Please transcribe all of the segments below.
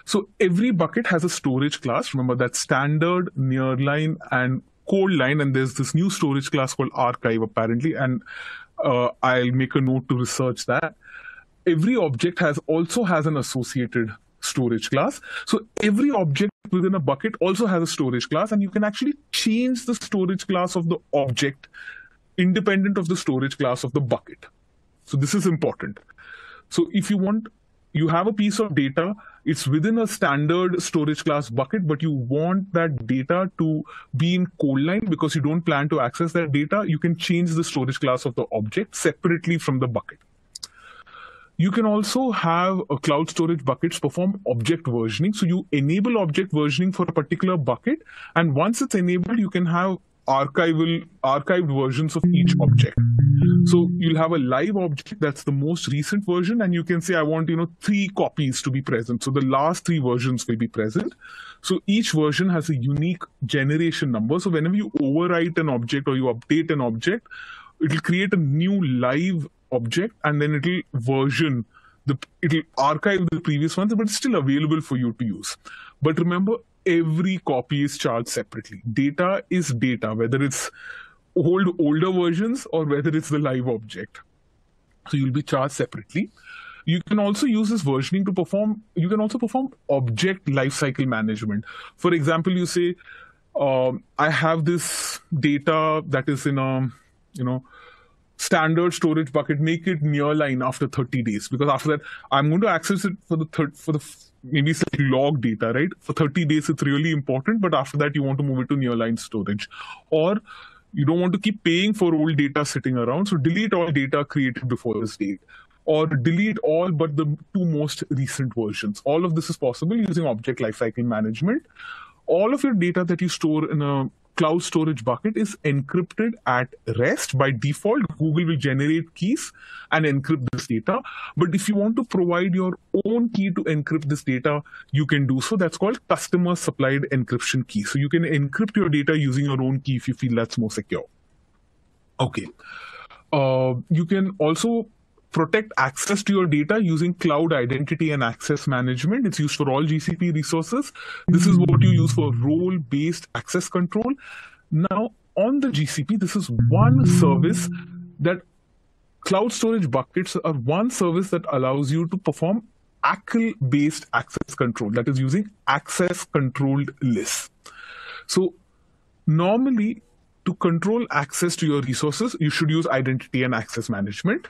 So every bucket has a storage class. Remember that standard, nearline, and cold line, and there's this new storage class called archive apparently, and I'll make a note to research that. Every object also has an associated storage class. So every object within a bucket also has a storage class, and you can actually change the storage class of the object independent of the storage class of the bucket. So this is important. So if you have a piece of data, it's within a standard storage class bucket, but you want that data to be in cold line because you don't plan to access that data, you can change the storage class of the object separately from the bucket. You can also have a cloud storage buckets perform object versioning. So you enable object versioning for a particular bucket, and once it's enabled, you can have archived versions of each object. So you'll have a live object that's the most recent version, and you can say, I want 3 copies to be present. So the last 3 versions will be present. So each version has a unique generation number. So whenever you overwrite an object or you update an object, it'll create a new live object, and then it'll archive the previous ones, but it's still available for you to use. But remember, every copy is charged separately. Data is data, whether it's older versions or whether it's the live object. So you'll be charged separately. You can also use this versioning to perform object lifecycle management. For example, you say, I have this data that is in a, standard storage bucket, make it nearline after 30 days, because after that I'm going to access it for the maybe it's like log data, right? For 30 days it's really important, but after that you want to move it to nearline storage. Or you don't want to keep paying for old data sitting around, so delete all data created before this date, or delete all but the 2 most recent versions. All of this is possible using object lifecycle management. All of your data that you store in a cloud storage bucket is encrypted at rest. By default, Google will generate keys and encrypt this data. But if you want to provide your own key to encrypt this data, you can do so. That's called customer supplied encryption key. So you can encrypt your data using your own key if you feel that's more secure. Okay. You can also protect access to your data using cloud identity and access management. It's used for all GCP resources. This is what you use for role-based access control. Now, on the GCP, this is one service that cloud storage buckets are one service that allows you to perform ACL-based access control, that is using access controlled lists. So normally, to control access to your resources, you should use identity and access management.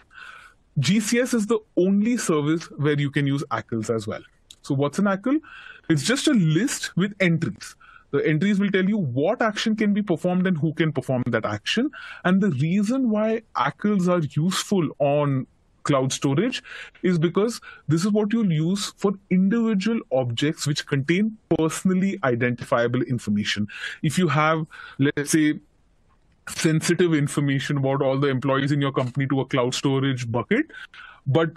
GCS is the only service where you can use ACLs as well. So what's an ACL? It's just a list with entries. The entries will tell you what action can be performed and who can perform that action. And the reason why ACLs are useful on cloud storage is because this is what you'll use for individual objects which contain personally identifiable information. If you have, let's say, sensitive information about all the employees in your company to a cloud storage bucket, but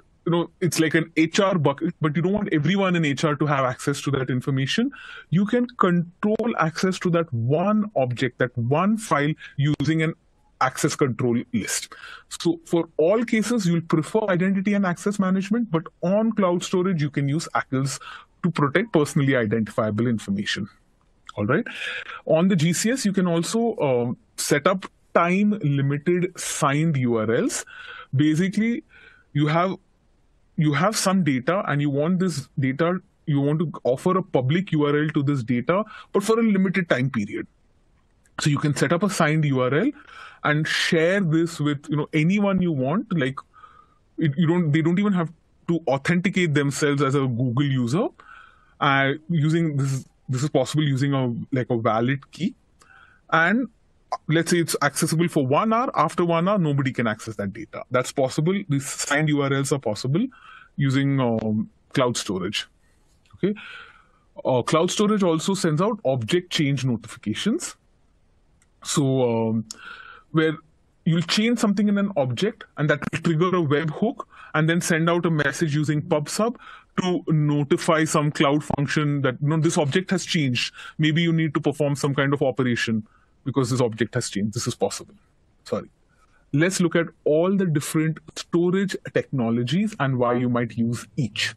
it's like an HR bucket, but you don't want everyone in HR to have access to that information, you can control access to that one object, that one file, using an access control list. So for all cases, you'll prefer identity and access management, but on cloud storage, you can use ACLs to protect personally identifiable information. All right. On the GCS, you can also set up time-limited signed URLs. Basically, you have some data, and you want this data, you want to offer a public URL to this data, but for a limited time period. So you can set up a signed URL and share this with anyone you want. Like they don't even have to authenticate themselves as a Google user. Using this is possible using a valid key, and let's say it's accessible for 1 hour. After 1 hour, nobody can access that data. That's possible. These signed URLs are possible using cloud storage. Okay. Cloud storage also sends out object change notifications. So where you'll change something in an object, and that will trigger a webhook and then send out a message using PubSub to notify some cloud function that this object has changed. Maybe you need to perform some kind of operation because this object has changed. This is possible. Sorry. Let's look at all the different storage technologies and why you might use each.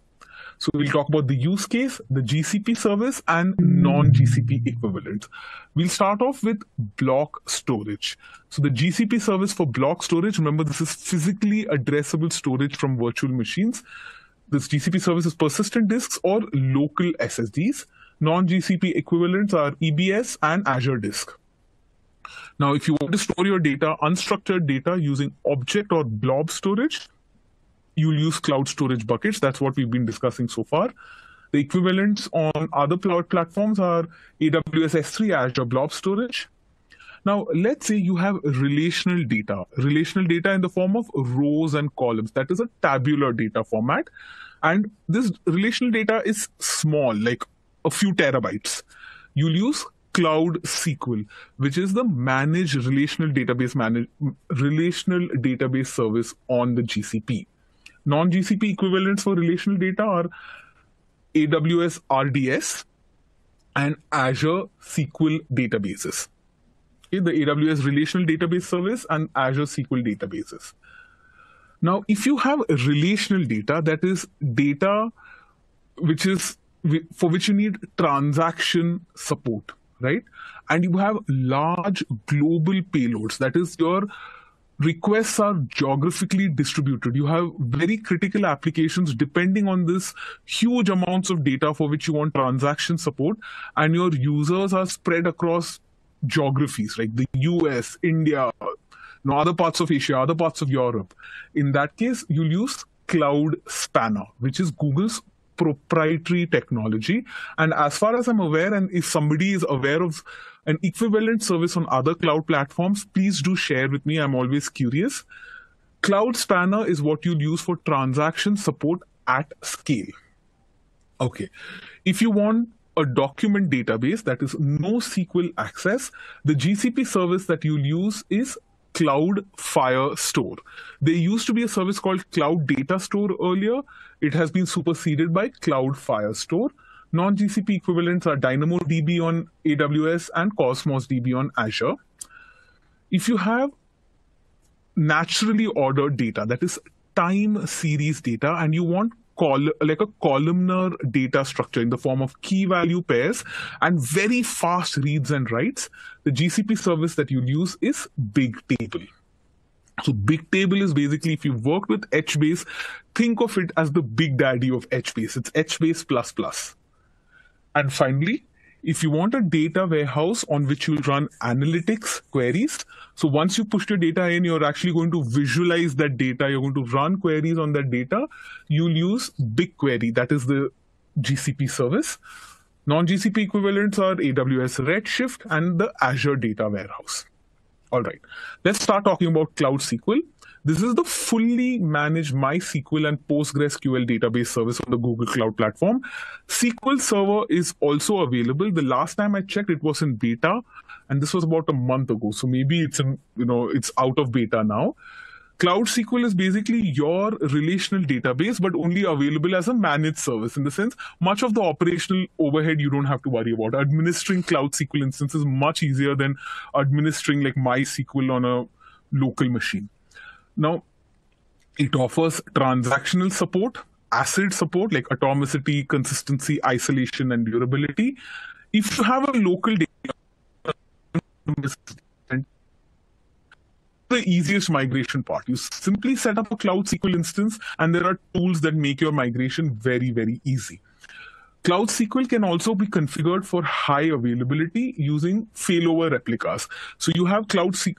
So we'll talk about the use case, the GCP service, and non-GCP equivalents. We'll start off with block storage. So the GCP service for block storage, remember this is physically addressable storage from virtual machines. This GCP service is persistent disks or local SSDs. Non-GCP equivalents are EBS and Azure Disk. Now, if you want to store your data, unstructured data using object or blob storage, you'll use cloud storage buckets. That's what we've been discussing so far. The equivalents on other cloud platforms are AWS S3, Azure Blob Storage. Now, let's say you have relational data in the form of rows and columns. That is a tabular data format. And this relational data is small, like a few terabytes. You'll use Cloud SQL, which is the managed relational database service on the GCP. Non-GCP equivalents for relational data are AWS RDS and Azure SQL databases. Okay, the AWS relational database service and Azure SQL databases. Now, if you have relational data, that is data for which you need transaction support, right? And you have large global payloads, that is your requests are geographically distributed. You have very critical applications depending on this huge amounts of data for which you want transaction support, and your users are spread across geographies like the US, India, other parts of Asia, other parts of Europe. In that case, you'll use Cloud Spanner, which is Google's proprietary technology. And as far as I'm aware, and if somebody is aware of an equivalent service on other cloud platforms, please do share with me. I'm always curious. Cloud Spanner is what you'll use for transaction support at scale. Okay. If you want a document database that is NoSQL access, the GCP service that you'll use is Cloud Firestore. There used to be a service called Cloud Data Store earlier. It has been superseded by Cloud Firestore. Non-GCP equivalents are DynamoDB on AWS and Cosmos DB on Azure. If you have naturally ordered data, that is time series data, and you want like a columnar data structure in the form of key value pairs and very fast reads and writes, the GCP service that you'll use is Bigtable. So Bigtable is basically, if you've worked with HBase, think of it as the big daddy of HBase. It's HBase ++. And finally, if you want a data warehouse on which you'll run analytics queries, so once you push your data in, you're actually going to visualize that data, you're going to run queries on that data, you'll use BigQuery, that is the GCP service. Non-GCP equivalents are AWS Redshift and the Azure Data Warehouse. All right, let's start talking about Cloud SQL. This is the fully managed MySQL and PostgreSQL database service on the Google Cloud Platform. SQL Server is also available. The last time I checked, it was in beta, and this was about a month ago. So maybe it's it's out of beta now. Cloud SQL is basically your relational database, but only available as a managed service. In the sense, much of the operational overhead you don't have to worry about. Administering Cloud SQL instance is much easier than administering like MySQL on a local machine. Now, it offers transactional support, ACID support like atomicity, consistency, isolation, and durability. If you have a local data, the easiest migration part. You simply set up a Cloud SQL instance, and there are tools that make your migration very, very easy. Cloud SQL can also be configured for high availability using failover replicas. So you have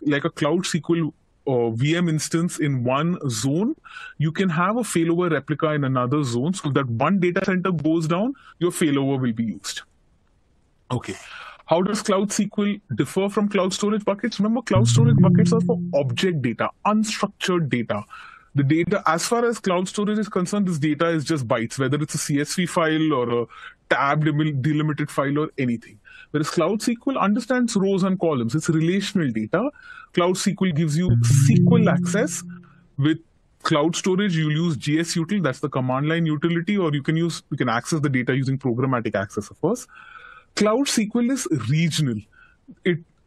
like a Cloud SQL VM instance in one zone, you can have a failover replica in another zone. So if that one data center goes down, your failover will be used. Okay. How does Cloud SQL differ from cloud storage buckets? Remember, cloud storage buckets are for object data, unstructured data. The data, as far as cloud storage is concerned, this data is just bytes, whether it's a CSV file or a tab delimited file or anything. Whereas Cloud SQL understands rows and columns. It's relational data. Cloud SQL gives you SQL access. With cloud storage, you'll use GSUtil, that's the command line utility, or you can access the data using programmatic access, of course. Cloud SQL is regional.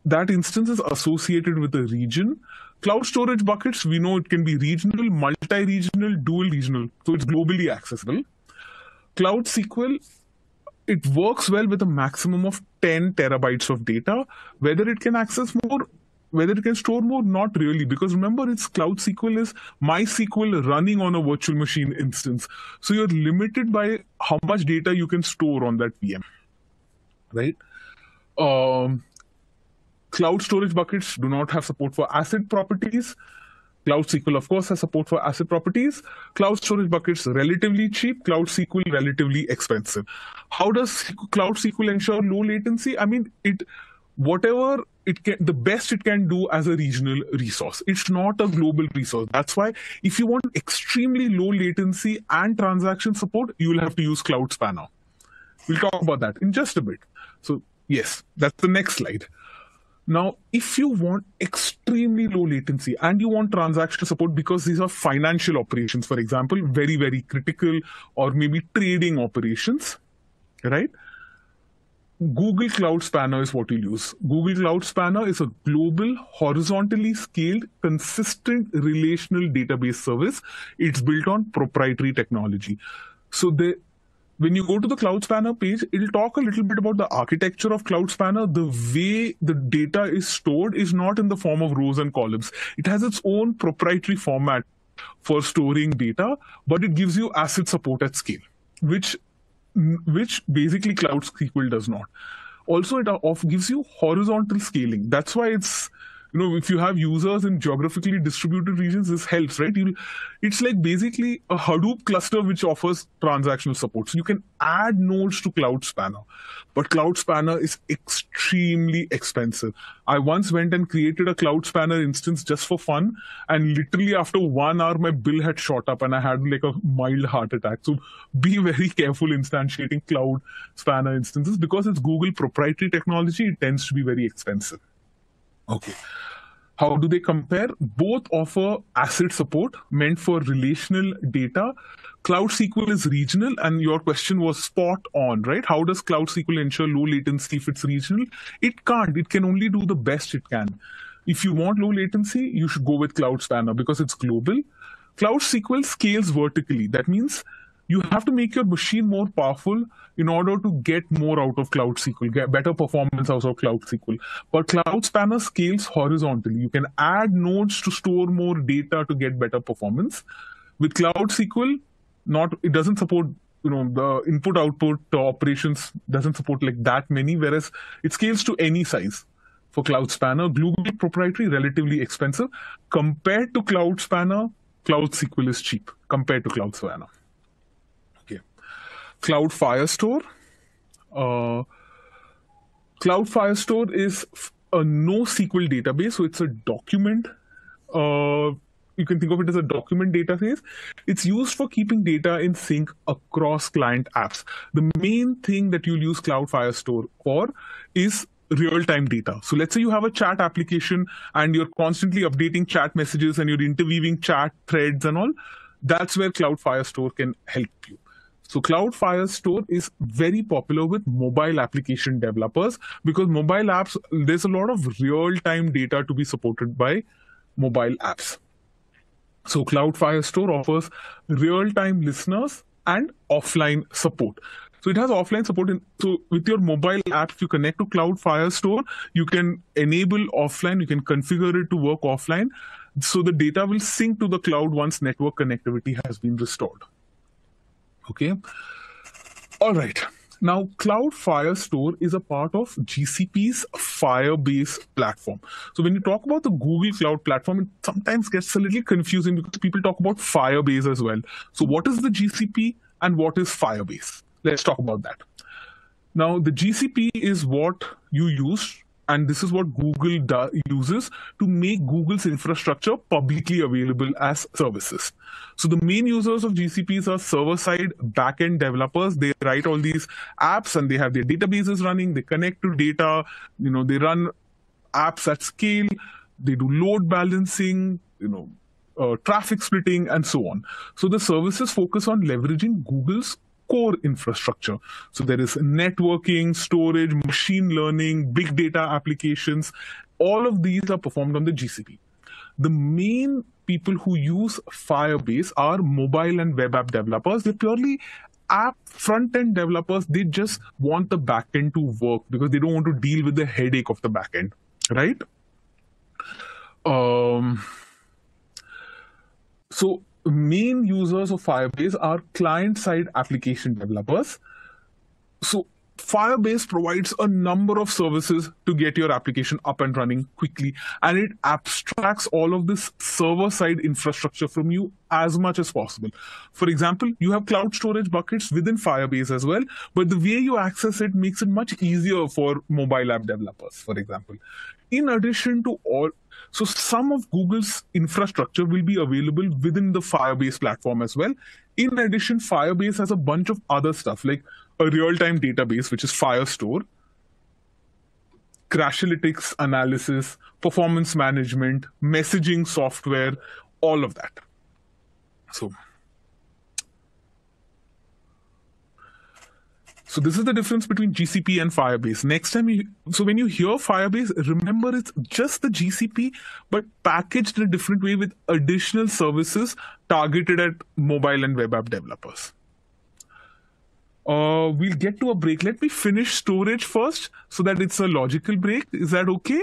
That instance is associated with a region. Cloud storage buckets, we know it can be regional, multi-regional, dual regional. So it's globally accessible. Cloud SQL, it works well with a maximum of 10 terabytes of data. Whether it can access more, whether it can store more, not really, because remember, it's Cloud SQL is MySQL running on a virtual machine instance. So you're limited by how much data you can store on that VM, right? Cloud storage buckets do not have support for ACID properties. Cloud SQL, of course, has support for ACID properties. Cloud storage buckets relatively cheap. Cloud SQL relatively expensive. How does Cloud SQL ensure low latency? I mean, whatever it can, the best it can do as a regional resource. It's not a global resource. That's why if you want extremely low latency and transaction support, you will have to use Cloud Spanner. We'll talk about that in just a bit. So yes, that's the next slide. Now, if you want extremely low latency and you want transaction support because these are financial operations, for example, very, very critical, or maybe trading operations, right? Google Cloud Spanner is what you'll use. Google Cloud Spanner is a global, horizontally scaled, consistent relational database service. It's built on proprietary technology. So when you go to the Cloud Spanner page, it'll talk a little bit about the architecture of Cloud Spanner. The way the data is stored is not in the form of rows and columns. It has its own proprietary format for storing data, but it gives you ACID support at scale, which basically Cloud SQL does not. Also, it gives you horizontal scaling. That's why it's, if you have users in geographically distributed regions, this helps, right? It's like basically a Hadoop cluster which offers transactional support. So you can add nodes to Cloud Spanner, but Cloud Spanner is extremely expensive. I once went and created a Cloud Spanner instance just for fun, and literally after 1 hour, my bill had shot up and I had like a mild heart attack. So be very careful instantiating Cloud Spanner instances because it's Google proprietary technology. It tends to be very expensive. Okay. How do they compare? Both offer ACID support meant for relational data. Cloud SQL is regional, and your question was spot on, right? How does Cloud SQL ensure low latency if it's regional? It can't. It can only do the best it can. If you want low latency, you should go with Cloud Spanner because it's global. Cloud SQL scales vertically. That means you have to make your machine more powerful in order to get more out of Cloud SQL, get better performance out of Cloud SQL. But Cloud Spanner scales horizontally. You can add nodes to store more data to get better performance. With Cloud SQL, it doesn't support, the input-output operations doesn't support like that many, whereas it scales to any size. For Cloud Spanner, globally proprietary, relatively expensive. Compared to Cloud Spanner, Cloud SQL is cheap compared to Cloud Spanner. Cloud Firestore. Cloud Firestore is a NoSQL database, so it's a document. You can think of it as a document database. It's used for keeping data in sync across client apps. The main thing that you'll use Cloud Firestore for is real-time data. So let's say you have a chat application and you're constantly updating chat messages and you're interweaving chat threads and all. That's where Cloud Firestore can help you. So Cloud Firestore is very popular with mobile application developers because mobile apps, there's a lot of real-time data to be supported by mobile apps. So Cloud Firestore offers real-time listeners and offline support. So it has offline support. So with your mobile app, if you connect to Cloud Firestore, you can enable offline, you can configure it to work offline. So the data will sync to the cloud once network connectivity has been restored. Okay. All right. Now, Cloud Firestore is a part of GCP's Firebase platform. So when you talk about the Google Cloud Platform, it sometimes gets a little confusing because people talk about Firebase as well. So what is the GCP and what is Firebase? Let's talk about that. Now, the GCP is what you use, and this is what Google uses to make Google's infrastructure publicly available as services. So the main users of GCPs are server-side backend developers. They write all these apps and they have their databases running. They connect to data. They run apps at scale. They do load balancing, traffic splitting, and so on. So the services focus on leveraging Google's core infrastructure. So there is networking, storage, machine learning, big data applications. All of these are performed on the GCP. The main people who use Firebase are mobile and web app developers. They're purely app front-end developers, they just want the backend to work because they don't want to deal with the headache of the backend, right? So main users of Firebase are client-side application developers. So Firebase provides a number of services to get your application up and running quickly, and it abstracts all of this server-side infrastructure from you as much as possible. For example, you have cloud storage buckets within Firebase as well, but the way you access it makes it much easier for mobile app developers, for example. In addition to all, so some of Google's infrastructure will be available within the Firebase platform as well. In addition, Firebase has a bunch of other stuff like a real-time database, which is Firestore, Crashlytics analysis, performance management, messaging software, all of that. So this is the difference between GCP and Firebase. Next time, when you hear Firebase, remember it's just the GCP, but packaged in a different way with additional services targeted at mobile and web app developers. We'll get to a break. Let me finish storage first so that it's a logical break. Is that okay?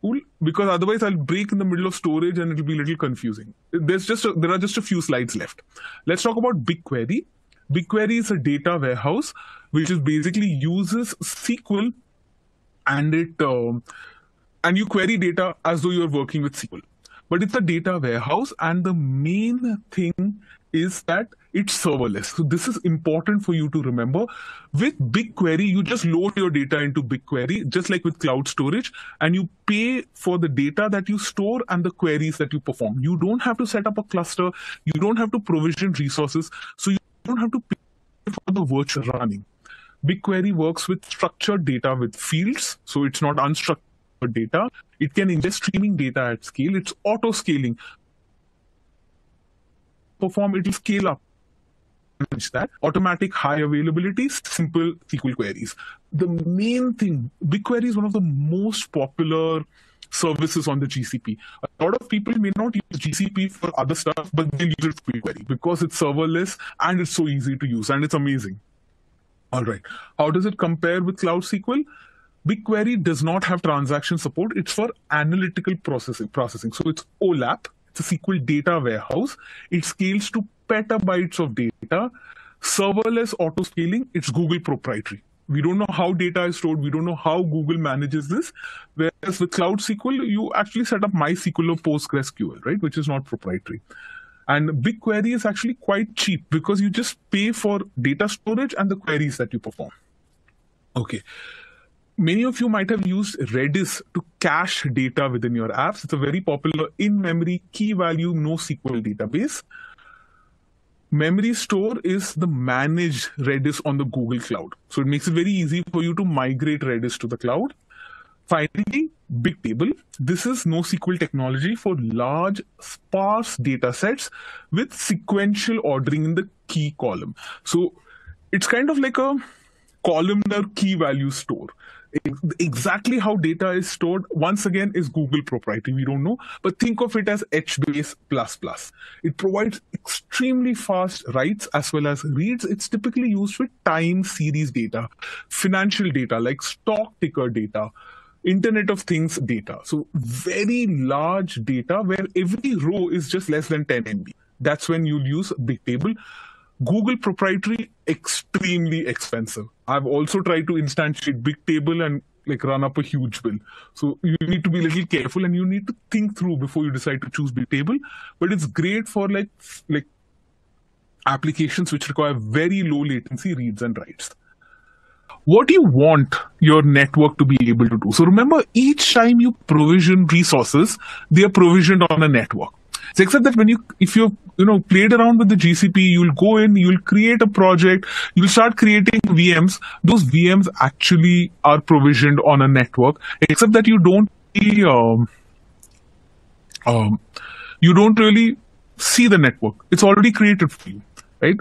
Cool. Because otherwise I'll break in the middle of storage and it'll be a little confusing. There are just a few slides left. Let's talk about BigQuery. BigQuery is a data warehouse which is basically uses SQL and you query data as though you're working with SQL. But it's a data warehouse, and the main thing is that it's serverless. So this is important for you to remember. With BigQuery, you just load your data into BigQuery, just like with cloud storage, and you pay for the data that you store and the queries that you perform. You don't have to set up a cluster. You don't have to provision resources. So you don't have to pay for the virtual running. BigQuery works with structured data with fields, so it's not unstructured data. It can ingest streaming data at scale. It's auto-scaling. It will scale up. Manage that. Automatic high availability, simple SQL queries. The main thing, BigQuery is one of the most popular services on the GCP. A lot of people may not use GCP for other stuff, but they'll use it for BigQuery because it's serverless and it's so easy to use and it's amazing. All right. How does it compare with Cloud SQL? BigQuery does not have transaction support. It's for analytical processing. So it's OLAP. It's a SQL data warehouse. It scales to petabytes of data. Serverless auto-scaling. It's Google proprietary. We don't know how data is stored. We don't know how Google manages this. Whereas with Cloud SQL, you actually set up MySQL or PostgreSQL, right? Which is not proprietary. And BigQuery is actually quite cheap because you just pay for data storage and the queries that you perform. Okay. Many of you might have used Redis to cache data within your apps. It's a very popular in-memory, key-value, NoSQL database. Memory Store is the managed Redis on the Google Cloud. So it makes it very easy for you to migrate Redis to the cloud. Finally, Bigtable. This is NoSQL technology for large, sparse data sets with sequential ordering in the key column. So it's kind of like a columnar key value store. Exactly how data is stored, once again, is Google proprietary. We don't know, but think of it as HBase++. It provides extremely fast writes as well as reads. It's typically used with time series data, financial data like stock ticker data, Internet of Things data. So very large data where every row is just less than 10 MB. That's when you'll use Bigtable. Google proprietary, extremely expensive. I've also tried to instantiate Bigtable and run up a huge bill. So you need to be a little careful and you need to think through before you decide to choose Bigtable. But it's great for like applications which require very low latency reads and writes. What do you want your network to be able to do? So remember, each time you provision resources, they are provisioned on a network. So except that if you played around with the GCP, you'll go in, you'll create a project, you'll start creating VMs. Those VMs actually are provisioned on a network, except that you don't really see the network. It's already created for you, right?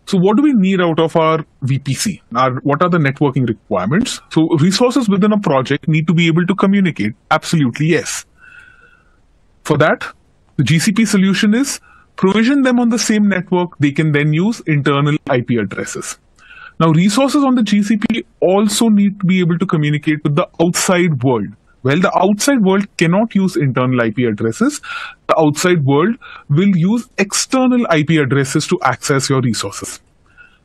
So what do we need out of our VPC? What are the networking requirements? So resources within a project need to be able to communicate. Absolutely, yes. For that, the GCP solution is provision them on the same network, they can then use internal IP addresses. Now, resources on the GCP also need to be able to communicate with the outside world. Well, the outside world cannot use internal IP addresses. The outside world will use external IP addresses to access your resources.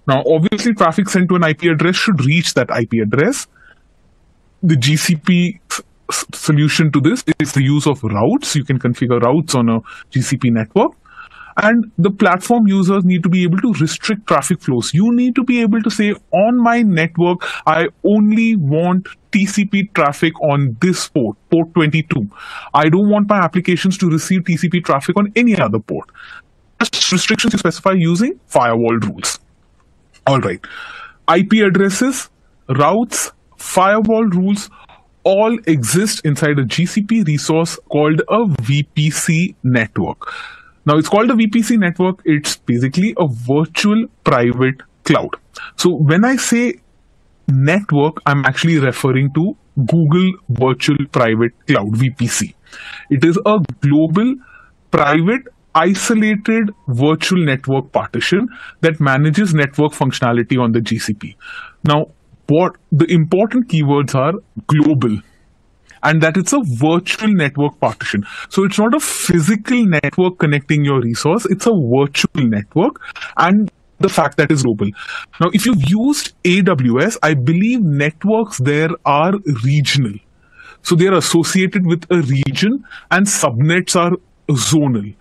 Now, obviously, traffic sent to an IP address should reach that IP address. The GCP solution to this is the use of routes. You can configure routes on a GCP network. And the platform users need to be able to restrict traffic flows. You need to be able to say, on my network, I only want TCP traffic on this port, port 22. I don't want my applications to receive TCP traffic on any other port. Just restrictions you specify using firewall rules. All right. IP addresses, routes, firewall rules all exist inside a GCP resource called a VPC network. Now, it's called a VPC network. It's basically a virtual private cloud. So when I say network, I'm actually referring to Google Virtual Private Cloud, VPC. It is a global, private, isolated virtual network partition that manages network functionality on the GCP. Now, what the important keywords are: global, and that it's a virtual network partition. So it's not a physical network connecting your resource, it's a virtual network, and the fact that is global. Now, if you've used AWS, I believe networks there are regional. So they're associated with a region and subnets are zonal.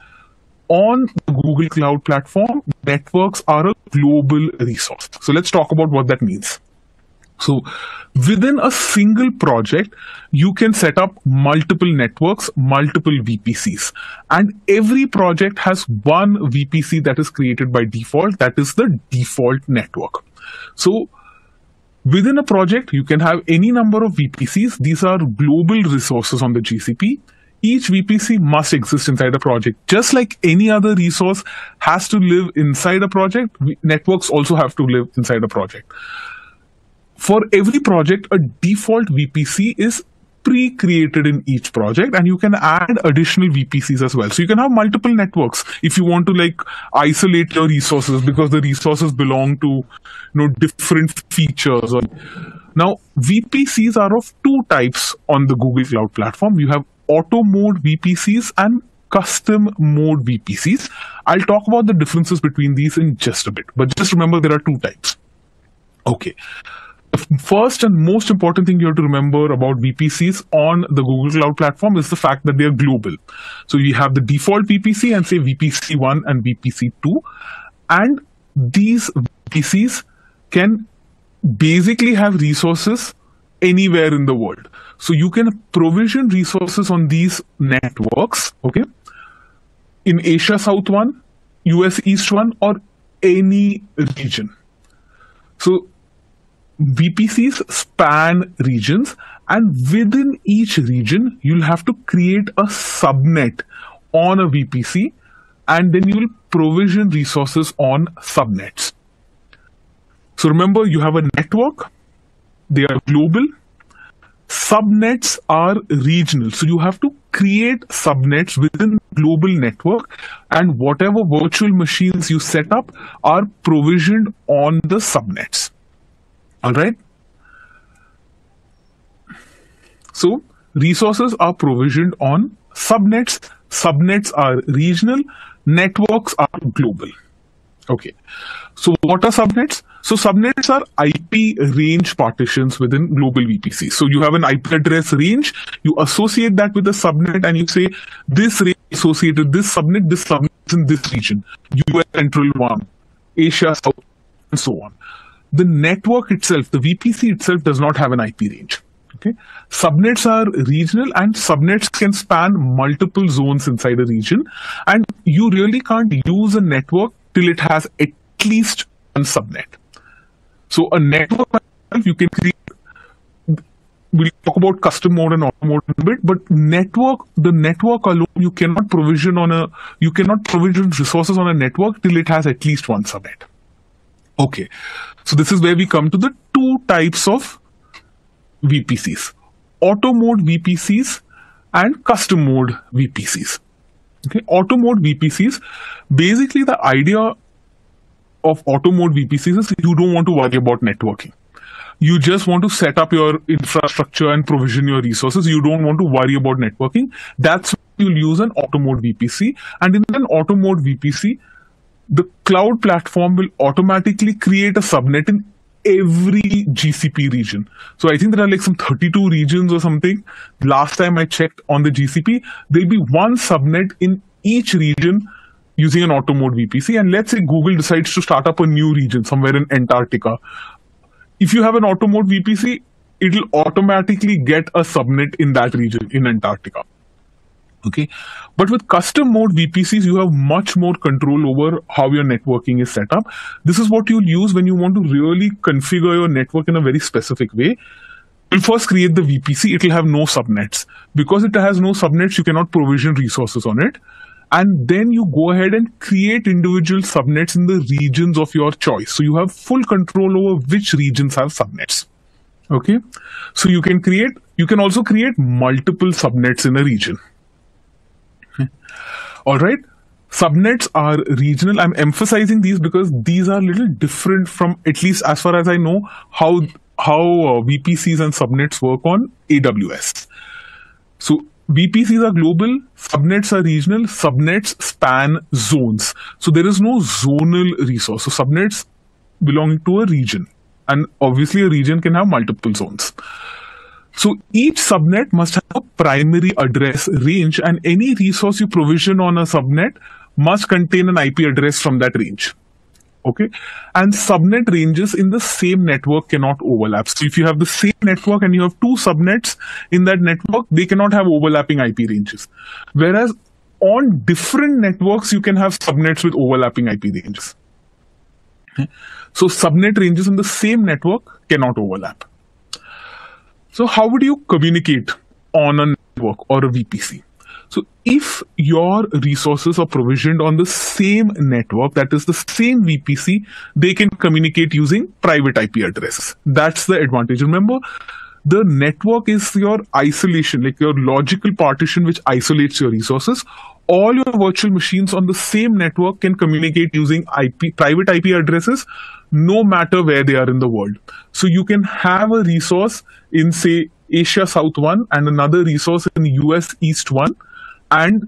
On the Google Cloud Platform, networks are a global resource. So let's talk about what that means. So within a single project, you can set up multiple networks, multiple VPCs, and every project has one VPC that is created by default. That is the default network. So within a project, you can have any number of VPCs. These are global resources on the GCP. Each VPC must exist inside a project. Just like any other resource has to live inside a project, networks also have to live inside a project. For every project, a default VPC is pre-created in each project, and you can add additional VPCs as well. So you can have multiple networks if you want to like isolate your resources because the resources belong to different features. Now, VPCs are of two types on the Google Cloud Platform. You have auto mode VPCs and custom mode VPCs. I'll talk about the differences between these in just a bit, but just remember there are two types. Okay. The first and most important thing you have to remember about VPCs on the Google Cloud Platform is the fact that they are global. So you have the default VPC and say VPC 1 and VPC 2, and these VPCs can basically have resources anywhere in the world. So you can provision resources on these networks, okay, in Asia South 1, US East 1, or any region. So VPCs span regions, and within each region, you'll have to create a subnet on a VPC, and then you'll provision resources on subnets. So remember, you have a network, they are global. Subnets are regional. So you have to create subnets within global network, and whatever virtual machines you set up are provisioned on the subnets. All right. So resources are provisioned on subnets. Subnets are regional. Networks are global. Okay. So what are subnets? So subnets are IP range partitions within global VPC. So you have an IP address range, you associate that with a subnet, and you say this range associated this subnet is in this region, US Central 1, Asia South, and so on. The network itself, the VPC itself, does not have an IP range. Okay, subnets are regional, and subnets can span multiple zones inside a region, and you really can't use a network till it has at least one subnet. So a network you can create. We'll talk about custom mode and auto mode in a bit, but the network alone, you cannot provision resources on a network till it has at least one subnet. Okay, so this is where we come to the two types of VPCs: auto mode VPCs and custom mode VPCs. Okay, auto mode VPCs. Basically, the idea of auto mode VPCs is you don't want to worry about networking. You just want to set up your infrastructure and provision your resources. You don't want to worry about networking. That's when you'll use an auto mode VPC. And in an auto mode VPC, the cloud platform will automatically create a subnet in every GCP region. So I think there are like some 32 regions or something. Last time I checked on the GCP, there'll be one subnet in each region using an auto mode VPC. And let's say Google decides to start up a new region somewhere in Antarctica. If you have an auto mode VPC, it'll automatically get a subnet in that region in Antarctica. Okay, but with custom mode VPCs, you have much more control over how your networking is set up. This is what you'll use when you want to really configure your network in a very specific way. You'll first create the VPC. It'll have no subnets. Because it has no subnets, you cannot provision resources on it. And then you go ahead and create individual subnets in the regions of your choice. So you have full control over which regions have subnets. Okay, so you can also create multiple subnets in a region. All right, subnets are regional. I'm emphasizing these because these are a little different from, at least as far as I know, how VPCs and subnets work on AWS. So VPCs are global, subnets are regional, subnets span zones. So there is no zonal resource. So subnets belong to a region, and obviously a region can have multiple zones. So each subnet must have a primary address range, and any resource you provision on a subnet must contain an IP address from that range. Okay, and subnet ranges in the same network cannot overlap. So if you have the same network and you have two subnets in that network, they cannot have overlapping IP ranges. Whereas on different networks, you can have subnets with overlapping IP ranges. Okay? So subnet ranges in the same network cannot overlap. So how would you communicate on a network or a VPC? So if your resources are provisioned on the same network, that is the same VPC, they can communicate using private IP addresses. That's the advantage. Remember, the network is your isolation, like your logical partition which isolates your resources. All your virtual machines on the same network can communicate using private IP addresses, no matter where they are in the world. So you can have a resource in, say, Asia South 1 and another resource in US East 1,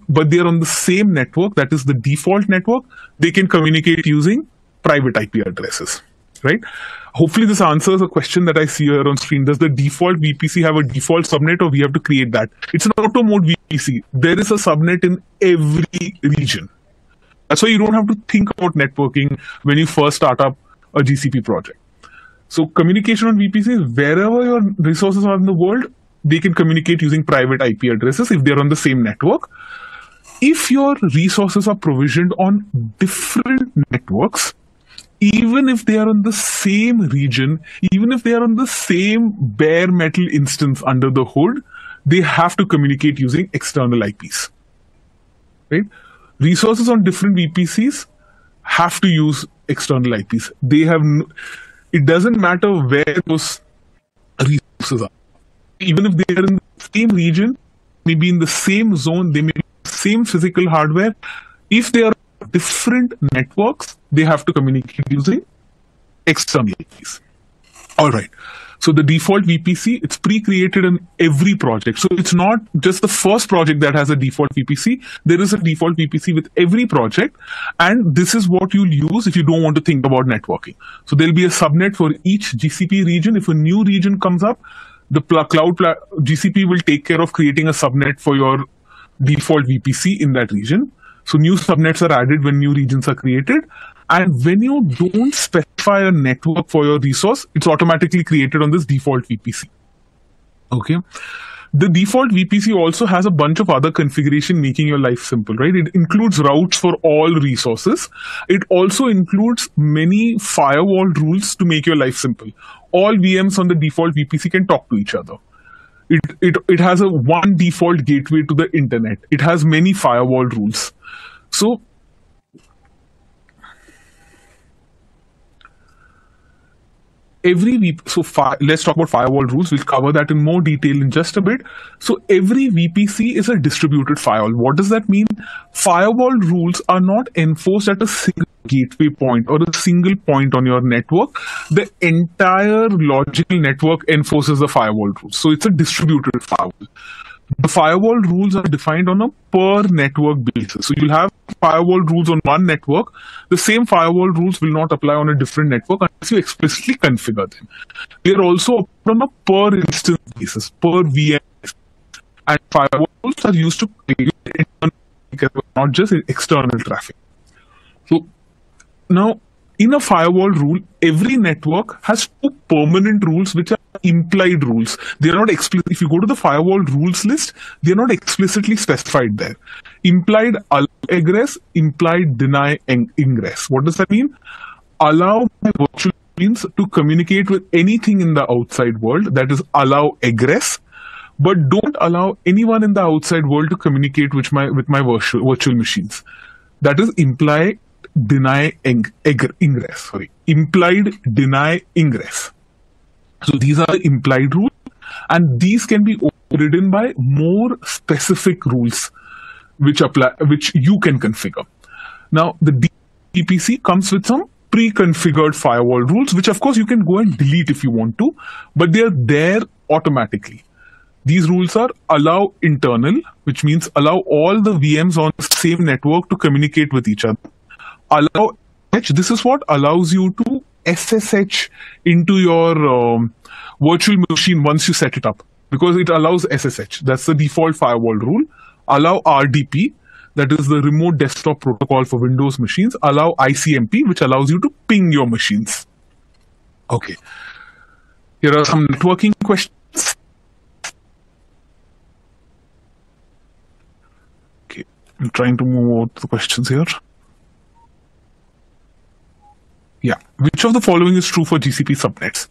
but they are on the same network, that is the default network. They can communicate using private IP addresses, right? Hopefully this answers a question that I see here on screen. Does the default VPC have a default subnet, or we have to create that? It's an auto mode VPC. There is a subnet in every region. That's why you don't have to think about networking when you first start up a GCP project. So communication on VPC, wherever your resources are in the world, they can communicate using private IP addresses if they're on the same network. If your resources are provisioned on different networks, even if they are on the same region, even if they are on the same bare metal instance under the hood, they have to communicate using external IPs. Right? Resources on different VPCs have to use external IPs. It doesn't matter where those resources are. Even if they are in the same region, maybe in the same zone, they may be the same physical hardware. If they are different networks, they have to communicate using external IPs. All right. So the default VPC, it's pre-created in every project. So it's not just the first project that has a default VPC. There is a default VPC with every project. And this is what you'll use if you don't want to think about networking. So there'll be a subnet for each GCP region. If a new region comes up, the GCP will take care of creating a subnet for your default VPC in that region. So new subnets are added when new regions are created. And when you don't specify a network for your resource, it's automatically created on this default VPC. Okay. The default VPC also has a bunch of other configuration making your life simple, right? It includes routes for all resources. It also includes many firewall rules to make your life simple. All VMs on the default VPC can talk to each other. It has a one default gateway to the internet. It has many firewall rules. So let's talk about firewall rules. We'll cover that in more detail in just a bit. So every VPC is a distributed firewall. What does that mean? Firewall rules are not enforced at a single gateway point or a single point on your network. The entire logical network enforces the firewall rules. So it's a distributed firewall. The firewall rules are defined on a per network basis. So you'll have firewall rules on one network. The same firewall rules will not apply on a different network unless you explicitly configure them. They are also on a per instance basis, per VM. And firewalls are used to not just external traffic. So now, in a firewall rule, every network has two permanent rules which are implied rules. They are not explicit. If you go to the firewall rules list, they are not explicitly specified there. Implied allow egress, implied deny ingress. What does that mean? Allow my virtual machines to communicate with anything in the outside world. That is allow egress. But don't allow anyone in the outside world to communicate with my virtual machines. That is implied deny ingress. Sorry, implied deny ingress. So these are the implied rules, and these can be overridden by more specific rules which you can configure. Now the DPC comes with some pre-configured firewall rules, which of course you can go and delete if you want to, but they are there automatically. These rules are allow internal, which means allow all the VMs on the same network to communicate with each other. Allow SSH, this is what allows you to SSH into your virtual machine once you set it up, because it allows SSH. That's the default firewall rule. Allow RDP, that is the remote desktop protocol for Windows machines. Allow ICMP, which allows you to ping your machines. Okay. Here are some networking questions. Okay, I'm trying to move out the questions here. Yeah. Which of the following is true for GCP subnets?